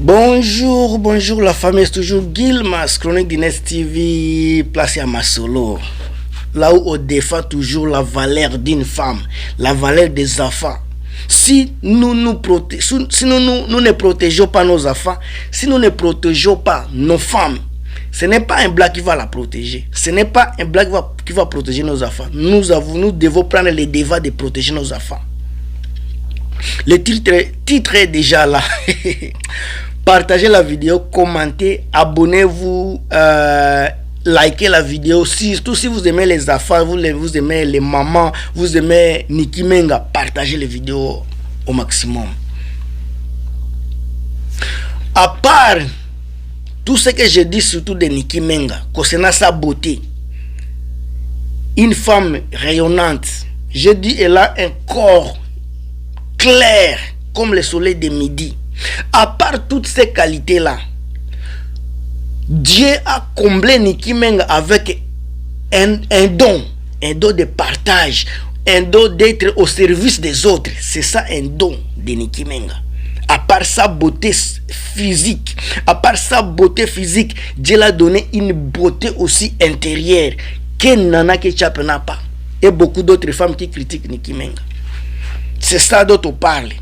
Bonjour, bonjour la famille, c'est toujours Gilmas, chronique d'Inès TV, placé à Masolo. Là où on défend toujours la valeur d'une femme, la valeur des enfants. Si nous ne protégeons pas nos enfants, si nous ne protégeons pas nos femmes, ce n'est pas un blanc qui va la protéger. Ce n'est pas un blanc qui va protéger nos enfants. Nous devons prendre les devants de protéger nos enfants. Le titre est déjà là. Partagez la vidéo, commentez, abonnez-vous, likez la vidéo. Surtout si vous aimez les enfants, vous aimez les mamans, vous aimez Niki Menga, partagez les vidéos au maximum. À part tout ce que je dis surtout de Niki Menga, concernant sa beauté, une femme rayonnante, je dis elle a un corps clair comme le soleil de midi. À part toutes ces qualités-là, Dieu a comblé Niki Menga avec un don de partage, un don d'être au service des autres. C'est ça un don de Niki Menga. À part sa beauté physique, Dieu l'a donné une beauté aussi intérieure que Nana Ketchup n'a pas. Et beaucoup d'autres femmes qui critiquent Niki Menga. C'est ça dont on parle.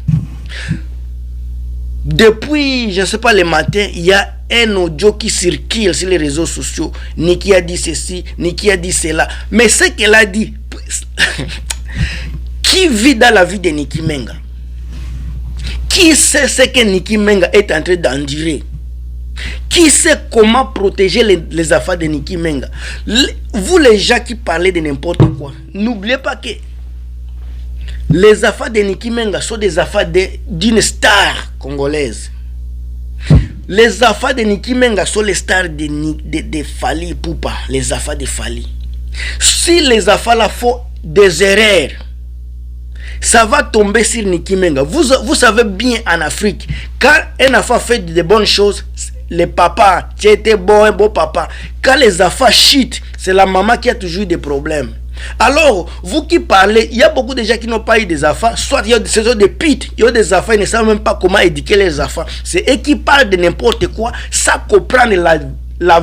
Depuis, je ne sais pas, le matin, il y a un audio qui circule sur les réseaux sociaux. Niki a dit ceci, Niki a dit cela. Mais ce qu'elle a dit, qui vit dans la vie de Niki Menga? Qui sait ce que Niki Menga est en train d'endurer? Qui sait comment protéger les affaires de Niki Menga? Vous les gens qui parlez de n'importe quoi, n'oubliez pas que les affaires de Niki Menga sont des affaires d'une star congolaise. Les affaires de Niki Menga sont les stars de Fally Ipupa. Les affaires de Fally. Si les affaires là font des erreurs, ça va tomber sur Niki Menga. Vous savez bien en Afrique, quand un affaire fait de bonnes choses, les papas, tu étais bon, un beau papa. Quand les affaires chutent, c'est la maman qui a toujours eu des problèmes. Alors, vous qui parlez, il y a beaucoup de gens qui n'ont pas eu des affaires, soit il y a des putes, il y a des affaires, ils ne savent même pas comment éduquer les affaires. C'est eux qui parlent de n'importe quoi, ça comprend la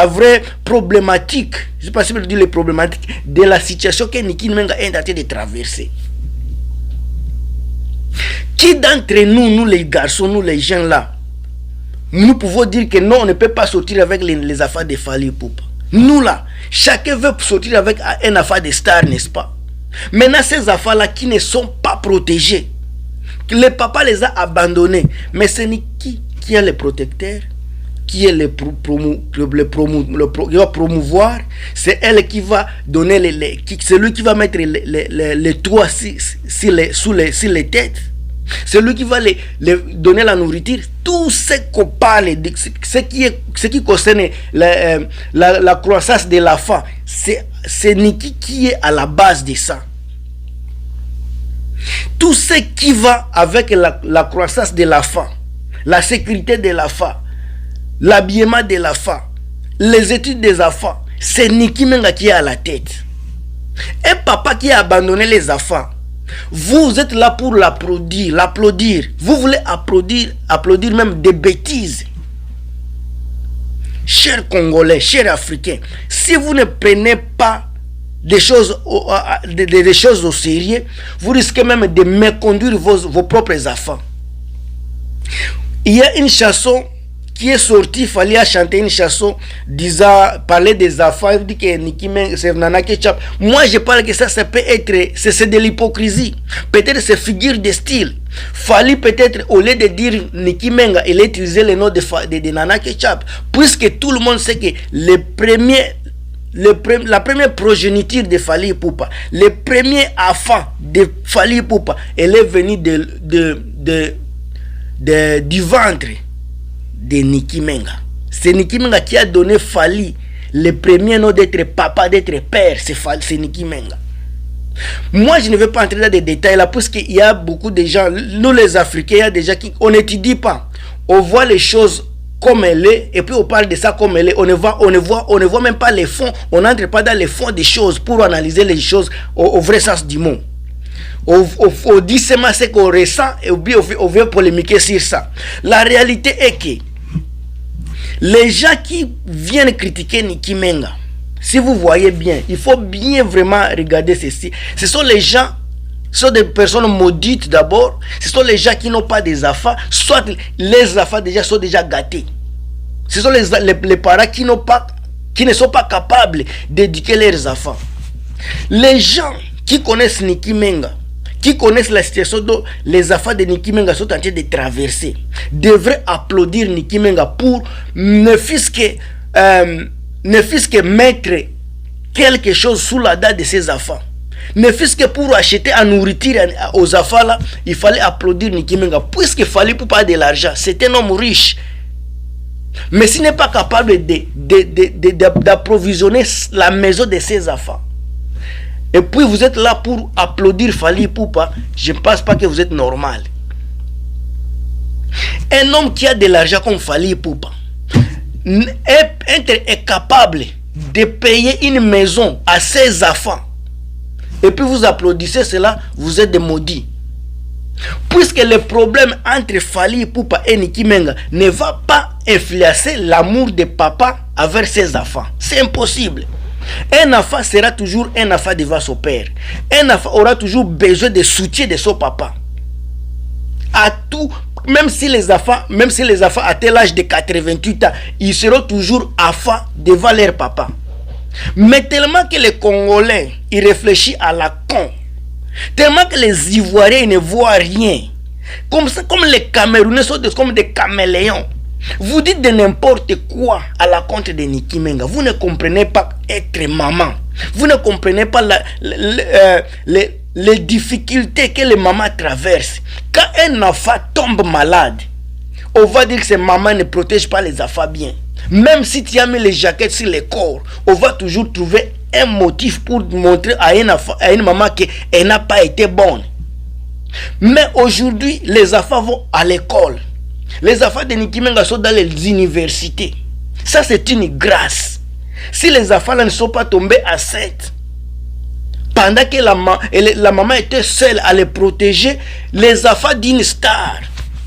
vraie problématique, je ne sais pas si je peux dire les problématiques, de la situation que Niki Menga est en train de traverser. Qui d'entre nous les garçons, nous les gens là, nous pouvons dire que non, on ne peut pas sortir avec les affaires de Fally Ipupa. Nous là, chacun veut sortir avec un affaire de star, n'est-ce pas? Maintenant, ces affaires-là qui ne sont pas protégées, le papa les a abandonnés. Mais c'est qui est le protecteur, qui est le promouvoir. C'est elle qui va donner c'est lui qui va mettre les toits sur les têtes. C'est lui qui va donner la nourriture. Tout ce qu'on parle, ce qui concerne la croissance de l'enfant, c'est Niki qui est à la base de ça. Tout ce qui va avec la croissance de l'enfant, la sécurité de l'enfant, l'habillement de l'enfant, les études des enfants, c'est Niki Menga qui est à la tête. Un papa qui a abandonné les enfants, vous êtes là pour l'applaudir. Vous voulez applaudir même des bêtises. Chers Congolais, chers Africains, si vous ne prenez pas des choses au sérieux, vous risquez même de méconduire vos propres enfants. Il y a une chanson qui est sortie, il fallait chanter une chanson parler des enfants, il dit que Niki Menga, c'est Nana Ketchup. Moi je parle que ça peut être, c'est de l'hypocrisie. Peut-être c'est figure de style. Fallait peut-être, au lieu de dire Niki Menga, il a utilisé le nom de Nana Ketchup, puisque tout le monde sait que la première progéniture de Fally Ipupa, le premier enfant de Fally Ipupa, elle est venue du ventre de Niki Menga. C'est Niki Menga qui a donné Fally le premier nom d'être papa, d'être père. C'est Niki Menga. Moi je ne vais pas entrer dans des détails là, parce qu'il y a beaucoup de gens, nous les Africains, il y a des gens qui, on n'étudie pas, on voit les choses comme elle est, et puis on parle de ça comme elle est, on ne voit même pas les fonds, on n'entre pas dans les fonds des choses pour analyser les choses au vrai sens du mot. on dit seulement ce qu'on ressent et on vient polémiquer sur ça. La réalité est que les gens qui viennent critiquer Nicky Menga, si vous voyez bien, il faut bien vraiment regarder ceci. Ce sont les gens, ce sont des personnes maudites d'abord. Ce sont les gens qui n'ont pas des affaires, soit les affaires déjà sont déjà gâtés. Ce sont les parents qui ne sont pas capables d'éduquer leurs enfants. Les gens qui connaissent Nicky Menga, qui connaissent la situation dont les affaires de Nicky Menga sont en train de traverser, devraient applaudir Nicky Menga pour ne fût-ce que mettre quelque chose sous la date de ses enfants. Ne fût-ce que pour acheter à nourriture aux enfants là, il fallait applaudir Nicky Menga, puisqu'il fallait pour pas de l'argent. C'est un homme riche. Mais s'il n'est pas capable d'approvisionner la maison de ses enfants, et puis vous êtes là pour applaudir Fally Ipupa, je ne pense pas que vous êtes normal. Un homme qui a de l'argent comme Fally Ipupa est capable de payer une maison à ses enfants, et puis vous applaudissez cela, vous êtes des maudits. Puisque le problème entre Fally Ipupa et Nicky Menga ne va pas influencer l'amour de papa envers ses enfants. C'est impossible. Un enfant sera toujours un enfant devant son père. Un enfant aura toujours besoin de soutien de son papa. À tout, même si les enfants à tel âge de 88 ans, ils seront toujours enfants devant leur papa. Mais tellement que les Congolais, ils réfléchissent à la con, tellement que les Ivoiriens ne voient rien, comme les Camerounais sont comme des caméléons. Vous dites de n'importe quoi à la compte de Nicky Menga. Vous ne comprenez pas être maman. Vous ne comprenez pas les difficultés que les mamans traversent. Quand un enfant tombe malade, on va dire que ses mamans ne protègent pas les enfants bien. Même si tu as mis les jaquettes sur le corps, on va toujours trouver un motif pour montrer à une maman qu'elle n'a pas été bonne. Mais aujourd'hui, les enfants vont à l'école. Les enfants de Nicky Menga sont dans les universités. Ça, c'est une grâce. Si les enfants là ne sont pas tombés enceintes, pendant que la maman était seule à les protéger, les enfants d'une star,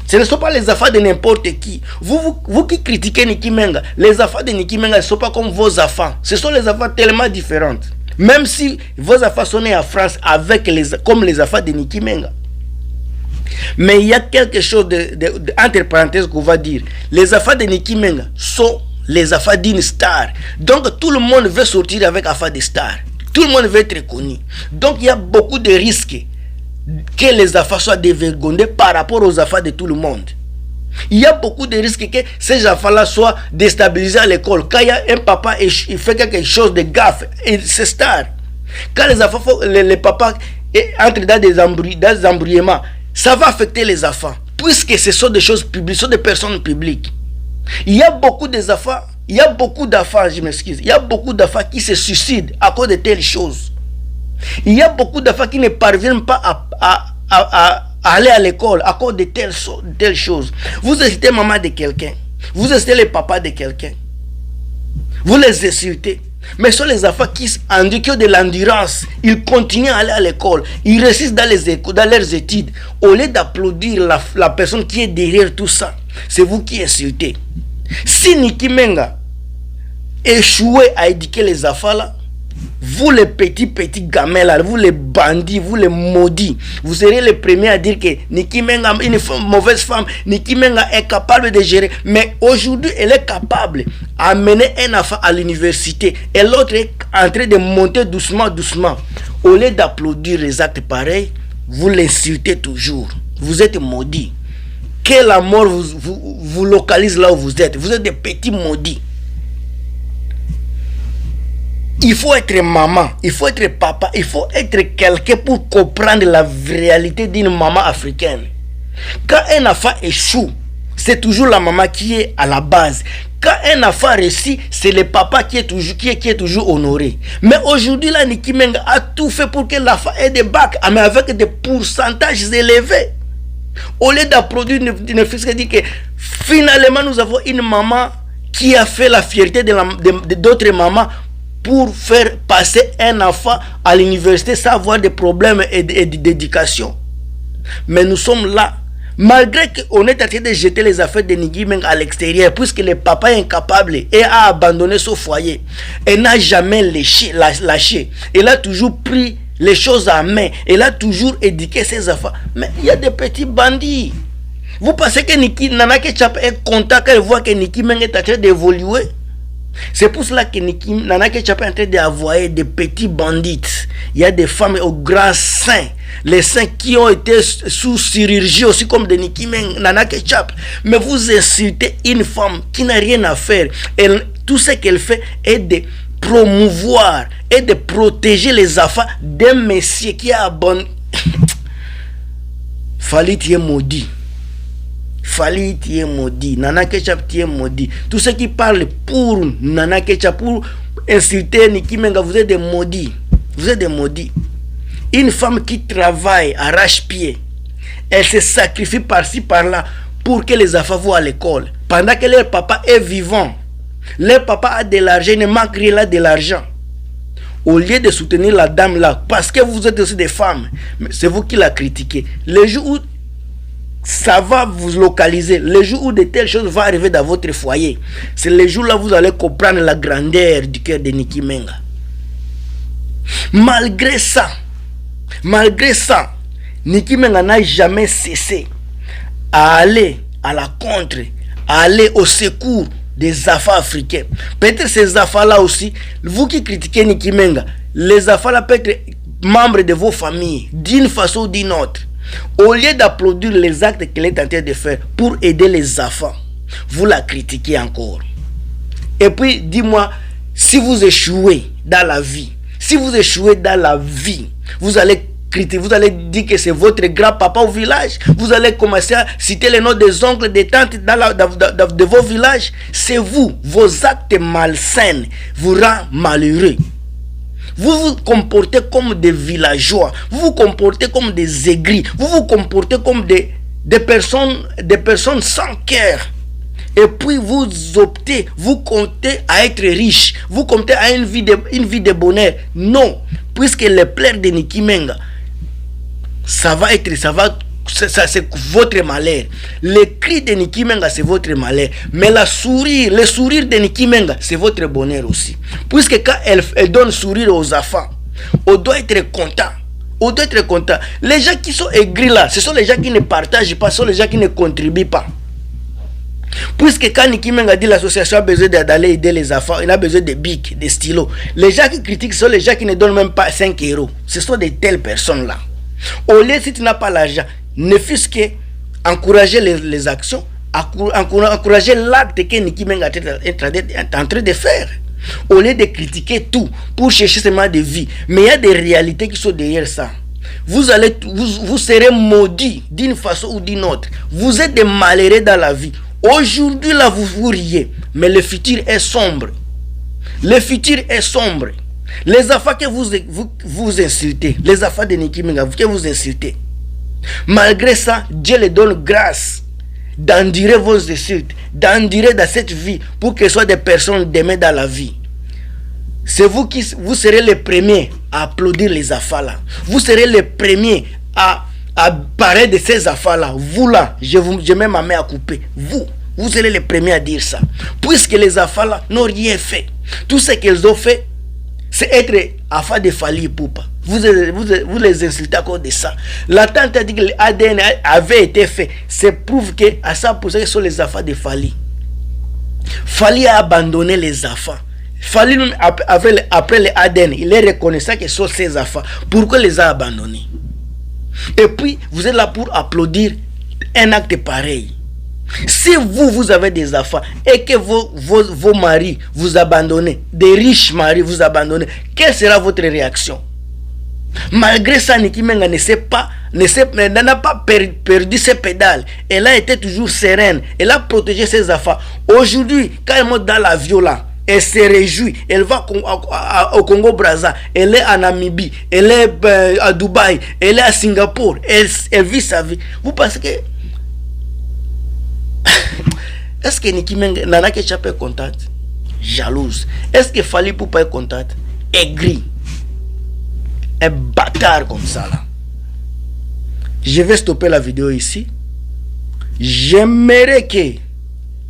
ce ne sont pas les enfants de n'importe qui. Vous qui critiquez Nicky Menga, les enfants de Nicky Menga ne sont pas comme vos enfants. Ce sont les enfants tellement différents. Même si vos enfants sont nés en France comme les enfants de Nicky Menga. Mais il y a quelque chose entre parenthèses qu'on va dire. Les affaires de Nicky Menga sont les affaires d'une star. Donc tout le monde veut sortir avec affaires de star. Tout le monde veut être connu. Donc il y a beaucoup de risques que les affaires soient dévergondées par rapport aux affaires de tout le monde. Il y a beaucoup de risques que ces enfants-là soient déstabilisés à l'école. Quand il y a un papa et il fait quelque chose de gaffe, c'est star. Quand les enfants, les papas entrent dans des embrouillements, ça va affecter les enfants, puisque ce sont des choses publiques, ce sont des personnes publiques. Il y a beaucoup d'enfants, je m'excuse, il y a beaucoup d'enfants qui se suicident à cause de telles choses. Il y a beaucoup d'enfants qui ne parviennent pas à aller à l'école à cause de telles choses. Vous insultez maman de quelqu'un, vous insultez le papa de quelqu'un, vous les insultez. Mais ce sont les enfants qui ont de l'endurance. Ils continuent à aller à l'école. Ils réussissent dans leurs études. Au lieu d'applaudir la personne qui est derrière tout ça, c'est vous qui insultez. Si Nicky Menga échouait à éduquer les enfants là, vous les petits gamins là, vous les bandits, vous les maudits, vous serez les premiers à dire que Nicky Menga est une mauvaise femme, Nicky Menga est capable de gérer. Mais aujourd'hui, elle est capable d'amener un enfant à l'université et l'autre est en train de monter doucement. Au lieu d'applaudir les actes pareils, vous l'insultez toujours. Vous êtes maudits. Que la mort vous localise là où vous êtes. Vous êtes des petits maudits. Il faut être maman, il faut être papa, il faut être quelqu'un pour comprendre la réalité d'une maman africaine. Quand un enfant échoue, c'est toujours la maman qui est à la base. Quand un enfant réussit, c'est le papa qui est toujours honoré. Mais aujourd'hui, là, Nicky Menga a tout fait pour que l'enfant ait des bacs, mais avec des pourcentages élevés. Au lieu d'applaudir, ne fait que dire que finalement, nous avons une maman qui a fait la fierté d'autres mamans pour faire passer un enfant à l'université sans avoir des problèmes et d'éducation. Mais nous sommes là, malgré qu'on est en train de jeter les affaires de Niki Menga à l'extérieur, puisque le papa est incapable et a abandonné son foyer, et n'a jamais lâché. Il a toujours pris les choses en main, il a toujours éduqué ses enfants. Mais il y a des petits bandits. Vous pensez que Nana Ketchup est content quand il voit que Niki Menga est en train d'évoluer? C'est pour cela que Nana Ketchup est en train d'envoyer des petits bandits. Il y a des femmes au grand sein, les seins qui ont été sous chirurgie aussi comme de Nana Ketchup. Mais vous insultez une femme qui n'a rien à faire. Tout ce qu'elle fait est de promouvoir et de protéger les enfants d'un monsieur qui a abandonné. Fallait y maudit. Fali est maudit, Nana Ketchup est maudit. Tous ceux qui parlent pour Nana Ketchup, pour insulter Niki Menga, vous êtes des maudits. Vous êtes des maudits. Une femme qui travaille, arrache-pied, elle se sacrifie par-ci, par-là pour que les enfants vont à l'école. Pendant que leur papa est vivant, leur papa a de l'argent, il ne manque rien là de l'argent. Au lieu de soutenir la dame là, parce que vous êtes aussi des femmes, c'est vous qui la critiquez. Le jour où ça va vous localiser, le jour où de telles choses vont arriver dans votre foyer, c'est le jour là où vous allez comprendre la grandeur du cœur de Niki Menga. Malgré ça, Niki Menga n'a jamais cessé à aller à la contre, à aller au secours des enfants africains. Peut-être ces enfants là aussi, vous qui critiquez Niki Menga, les enfants là peuvent être membres de vos familles d'une façon ou d'une autre. Au lieu d'applaudir les actes qu'elle est en train de faire pour aider les enfants, vous la critiquez encore. Et puis, dis-moi, si vous échouez dans la vie, vous allez critiquer, vous allez dire que c'est votre grand-papa au village, vous allez commencer à citer les noms des oncles, des tantes de vos villages. C'est vous, vos actes malsains vous rendent malheureux. Vous vous comportez comme des villageois, vous vous comportez comme des aigris, vous vous comportez comme des personnes sans cœur. Et puis vous optez, vous comptez à être riche, vous comptez à une vie de bonheur. Non, puisque les plaies de Niki Menga, c'est votre malheur. Le cri de Niki Menga, c'est votre malheur. Mais le sourire de Niki Menga, c'est votre bonheur aussi. Puisque quand elle donne sourire aux enfants, on doit être content. Les gens qui sont aigris là, ce sont les gens qui ne partagent pas, ce sont les gens qui ne contribuent pas. Puisque quand Niki Menga dit l'association a besoin d'aller aider les enfants, il a besoin de bics, de stylos. Les gens qui critiquent sont les gens qui ne donnent même pas 5 €. Ce sont de telles personnes là. Au lieu, si tu n'as pas l'argent, ne fût-ce que encourager les actions, encourager l'acte que Niki Menga est en train de faire. Au lieu de critiquer tout pour chercher seulement des vies. Mais il y a des réalités qui sont derrière ça. Vous serez maudits d'une façon ou d'une autre. Vous êtes des malheureux dans la vie. Aujourd'hui là vous riez, mais le futur est sombre. Les enfants que vous insultez, les enfants de Niki Menga que vous insultez, malgré ça, Dieu les donne grâce d'endurer vos insultes, d'endurer dans cette vie pour que ce soit des personnes d'aimer dans la vie. C'est vous serez les premiers à applaudir les enfants là. Vous serez les premiers à parler de ces enfants là. Vous là, je mets ma main à couper. Vous serez les premiers à dire ça. Puisque les enfants là n'ont rien fait. Tout ce qu'ils ont fait, c'est être afin de Fali Ipupa. Vous les insultez à cause de ça. La tante a dit que l'ADN avait été fait. C'est prouve que à ça pour ça que ce sont les enfants de Fali. Fali a abandonné les enfants. Fali après les ADN, il est reconnaissant que ce sont ses enfants. Pourquoi les a abandonnés? Et puis vous êtes là pour applaudir un acte pareil. Si vous avez des enfants et que vos maris vous abandonnent, des riches maris vous abandonnent, quelle sera votre réaction? Malgré ça, Niki Menga n'a pas perdu ses pédales. Elle a été toujours sereine. Elle a protégé ses enfants. Aujourd'hui, quand elle monte dans l'avion là, elle se réjouit. Elle va au Congo-Brazza. Elle est en Namibie. Elle est à Dubaï. Elle est à Singapour. Elle vit sa vie. Vous pensez que... Est-ce que Niki Menga, Nana Ketchup est contente? jalouse. Est-ce que Fally Ipupa est contact? Aigri. Un bâtard comme ça là. Je vais stopper la vidéo ici. J'aimerais que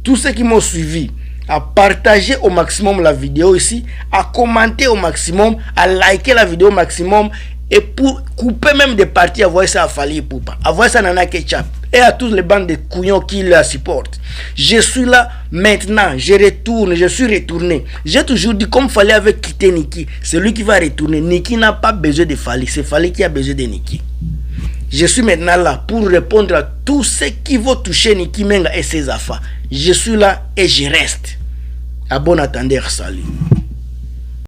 tous ceux qui m'ont suivi à partager au maximum la vidéo ici, à commenter au maximum, à liker la vidéo au maximum, et pour couper même des parties, à voir ça à Fally Ipupa, à voir ça à Nana Ketchup, et à tous les bandes de couillons qui la supportent. Je suis là maintenant, je retourne, je suis retourné. J'ai toujours dit, comme Fally avait quitté Niki, c'est lui qui va retourner. Niki n'a pas besoin de Fally, c'est Fally qui a besoin de Niki. Je suis maintenant là pour répondre à tous ceux qui vont toucher Niki Menga et ses affaires. Je suis là et je reste. À bon attendeur, salut.